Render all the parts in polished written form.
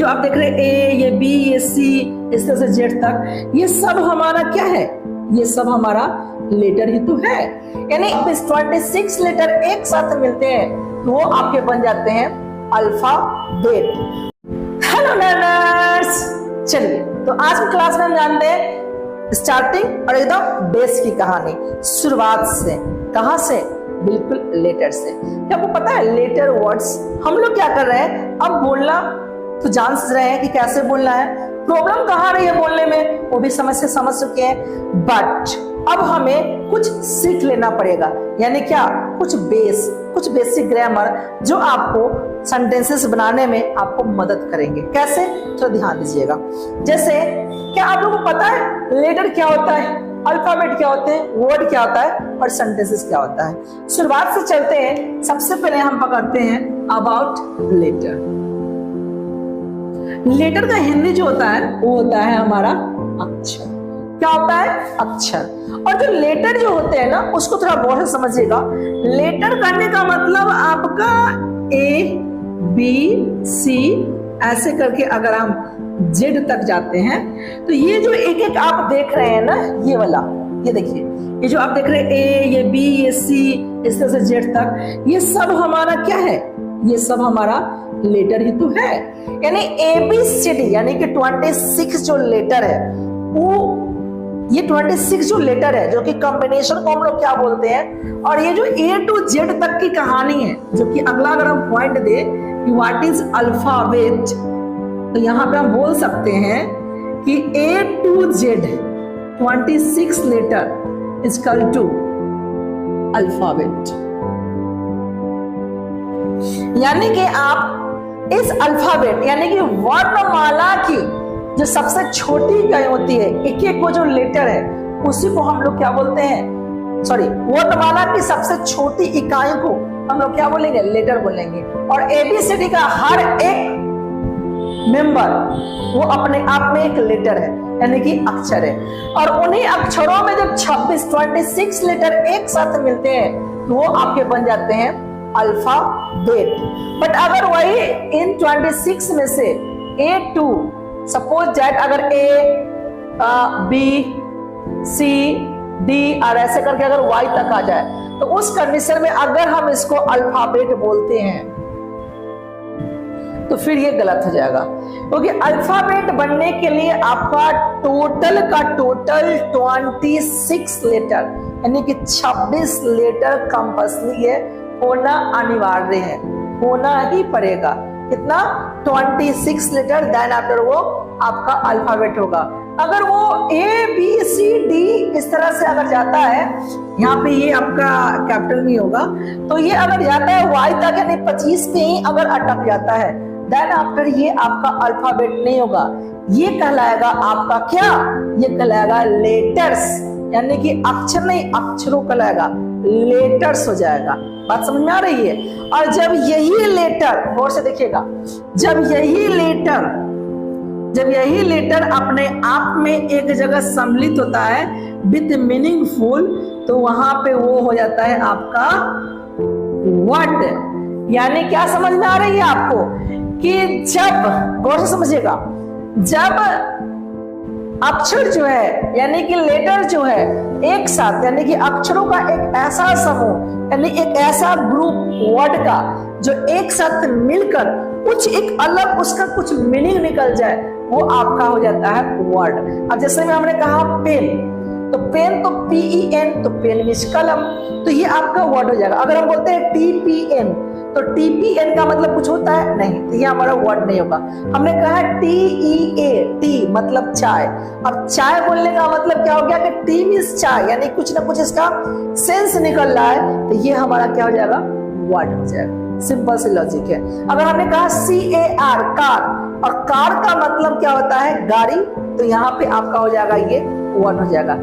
जो आप देख रहे हैं ए, ये बी, ये सी, इस तरह से जेड तक, ये सब हमारा क्या है? ये सब हमारा लेटर ही तो है। यानी 26 लेटर एक साथ मिलते हैं तो वो आपके बन जाते हैं अल्फाबेट। हेलो लर्नर्स, चलिए तो आज की क्लास में हम जानते हैं स्टार्टिंग और एकदम बेस की कहानी, शुरुआत से। कहां से? बिल्कुल लेटर से। क्या आपको पता है लेटर वर्ड्स हम लोग क्या कर रहे हैं? अब बोलना तो जान रहे हैं कि कैसे बोलना है, प्रॉब्लम कहाँ रही है बोलने में वो भी समझ चुके हैं, बट अब हमें कुछ सीख लेना पड़ेगा। यानी क्या? कुछ बेसिक ग्रामर जो आपको सेंटेंसेस बनाने में आपको मदद करेंगे। कैसे? तो ध्यान दीजिएगा। जैसे क्या आप लोगों को पता है लेटर क्या होता है, अल्फाबेट क्या होते हैं, वर्ड क्या होता है और सेंटेंसेस क्या होता है? शुरुआत से चलते हैं। सबसे पहले हम पकड़ते हैं अबाउट लेटर। लेटर का हिंदी जो होता है वो होता है हमारा अक्षर। क्या होता है? अक्षर। और जो लेटर जो होते हैं ना उसको थोड़ा गौर से समझिएगा। लेटर करने का मतलब आपका ए, बी, सी ऐसे करके अगर हम जेड तक जाते हैं तो ये जो एक एक आप देख रहे हैं ना, ये वाला, ये देखिए, ये जो आप देख रहे हैं ए, ये बी, ये सी, इस तरह से जेड तक, ये सब हमारा क्या है? ये सब हमारा लेटर ही तो है। यानी ABCD यानी कि 26 जो लेटर है वो, ये 26 जो लेटर है जो कि कॉम्बिनेशन को हम लोग क्या बोलते हैं, और ये जो A to Z तक की कहानी है, जो कि अगला अगर हम पॉइंट दे कि व्हाट इज अल्फाबेट, तो यहाँ पे हम बोल सकते हैं कि A to Z 26 letter is equal to alphabet. यानी कि आप इस अल्फाबेट यानी कि वर्णमाला की जो सबसे छोटी इकाई होती है, एक एक वो जो लेटर है उसी को हम लोग क्या बोलते हैं? सॉरी, वर्णमाला की सबसे छोटी इकाई को हम लोग क्या बोलेंगे? लेटर बोलेंगे। और ABCD का हर एक मेंबर वो अपने आप में एक लेटर है, यानी कि अक्षर है। और उन्हीं अक्षरों में जब 26 लेटर एक साथ मिलते हैं तो वो आपके बन जाते हैं अल्फाबेट। बट अगर वही इन 26 में से A2, सपोज दैट अगर A, B, C, D और ऐसे करके अगर Y तक आ जाए तो उस कंडीशन में अगर हम इसको अल्फाबेट बोलते हैं तो फिर ये गलत हो जाएगा, क्योंकि अल्फाबेट बनने के लिए आपका टोटल 26 लेटर यानी कि 26 लेटर कंपल्सरी है, होना अनिवार्य है, होना ही पड़ेगा। कितना? 26 लेटर, देन आफ्टर वो आपका अल्फाबेट होगा। अगर वो ABCD इस तरह से अगर जाता है, यहाँ पे ये आपका कैपिटल नहीं होगा, तो ये अगर जाता है Y तक यानी 25 पे ही अगर अटक जाता है, देन आफ्टर ये आपका अल्फाबेट नहीं होगा, ये कहलाएगा आपका क्या? ये कहलाएगा लेटर्स, यानी कि अक्षर नहीं, अक्षरों कहलाएगा, लेटर्स हो जाएगा। बात समझ में आ रही है? और जब यही लेटर, गौर से देखिएगा, जब यही लेटर अपने आप में एक जगह सम्मिलित होता है विद मीनिंगफुल, तो वहां पे वो हो जाता है आपका वर्ड। यानी क्या समझ में आ रही है आपको कि जब, गौर से समझिएगा, जब अक्षर जो है यानी कि लेटर जो है एक साथ, यानी कि अक्षरों का एक ऐसा समूह यानी एक ऐसा ग्रुप वर्ड का जो एक साथ मिलकर कुछ एक अलग उसका कुछ मीनिंग निकल जाए, वो आपका हो जाता है वर्ड। अब जैसे में हमने कहा पेन, तो पेन तो PEN, तो पेन मीन्स कलम, तो ये आपका वर्ड हो जाएगा। अगर हम बोलते हैं TPN, तो TPN का मतलब कुछ होता है? नहीं, तो ये हमारा वर्ड नहीं होगा। हमने कहा TEA, टी मतलब चाय, अब चाय बोलने का मतलब क्या हो गया कि टी मीन्स चाय, यानी कुछ ना कुछ इसका सेंस निकल रहा है, तो ये हमारा क्या हो जाएगा? वर्ड हो जाएगा। सिंपल सी लॉजिक है। अगर हमने कहा CAR, कार, और कार का मतलब क्या होता है? गाड़ी, तो यहाँ पे आपका हो जाएगा ये वर्ड हो जाएगा।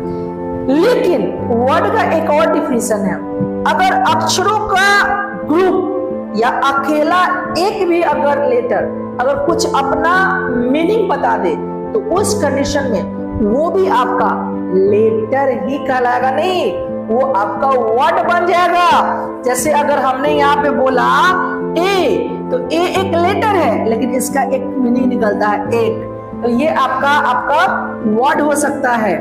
लेकिन वर्ड का एक और डिफिनेशन है, अगर अक्षरों का ग्रुप या अकेला एक भी अगर लेटर अगर कुछ अपना मीनिंग बता दे तो उस कंडीशन में वो भी आपका लेटर ही कहलाएगा, नहीं वो आपका वर्ड बन जाएगा। जैसे अगर हमने यहाँ पे बोला ए, तो ए एक लेटर है लेकिन इसका एक मीनिंग निकलता है एक, तो ये आपका वर्ड हो सकता है।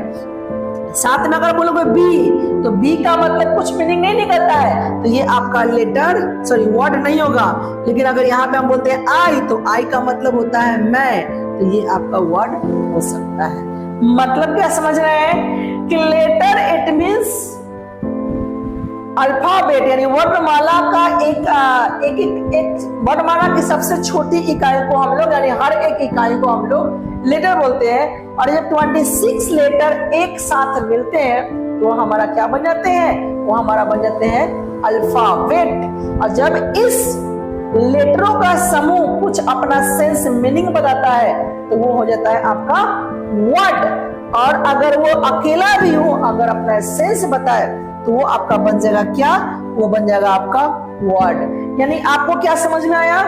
साथ में अगर बोलोगे बी तो बी का मतलब कुछ मीनिंग नहीं निकलता है, तो ये आपका लेटर सॉरी वर्ड नहीं होगा। लेकिन अगर यहाँ पे हम बोलते हैं आई तो आई का मतलब होता है मैं, तो ये आपका वर्ड हो सकता है। मतलब क्या समझ रहे हैं कि लेटर इट मींस अल्फाबेट यानी वर्णमाला का एक वर्णमाला की सबसे छोटी इकाई को हम लोग यानी हर एक इकाई को हम लोग लेटर बोलते हैं। और जब 26 लेटर एक साथ मिलते हैं तो हमारा क्या बन जाते हैं, वो हमारा बन जाते हैं अल्फाबेट। और जब इस लेटरों का समूह कुछ अपना सेंस मीनिंग बताता है तो वो हो जाता है आपका वर्ड। और अगर वो अकेला भी हो अगर अपना सेंस बताए तो वो आपका बन जाएगा क्या, वो बन जाएगा आपका वर्ड। यानी आपको क्या समझ में आया,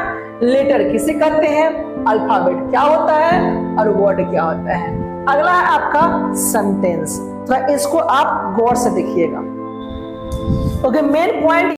लेटर किसे कहते हैं, अल्फाबेट क्या होता है और वर्ड क्या होता है। अगला है आपका सेंटेंस, तो इसको आप गौर से देखिएगा। Okay, main point